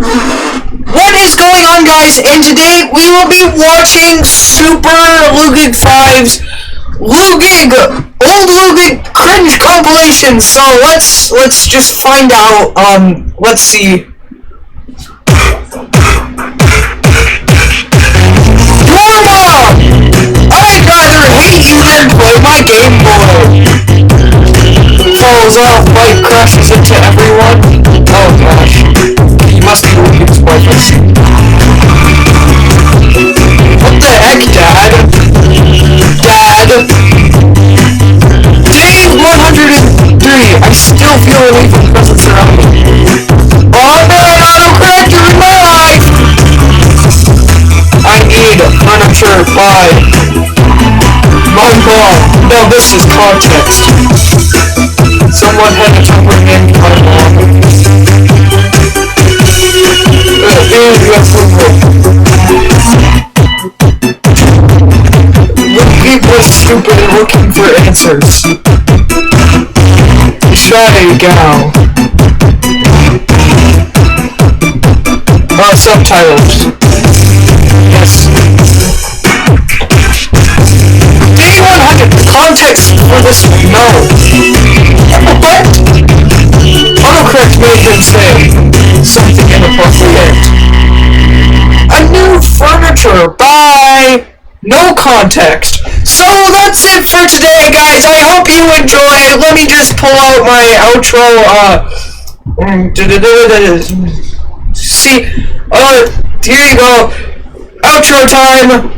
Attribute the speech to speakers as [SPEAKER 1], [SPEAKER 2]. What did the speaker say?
[SPEAKER 1] What is going on, guys? And today we will be watching Super Lugig 5's Lugig, old Lugig cringe compilation. So let's just find out. Let's see. Norma! I'd rather hate you than play my Game Boy. Falls off, bike crashes into everyone. Oh gosh. You must be Lugig's boyfriend. What the heck, Dad? Dad? Day 103. I still feel relief from presence around me. Oh man, autocorrect, you're in my life! I need furniture, bye. My god. No, this is context. Someone had to bring in my mom. Lugig was stupid and looking for answers. Shy gal. Subtitles. Yes. Day 100. Context for this one. No. What? Autocorrect made him say something inappropriate. A new furniture. Bye. No context. So that's it for today, guys. I hope you enjoyed. Let me just pull out my outro. See, here you go. Outro time.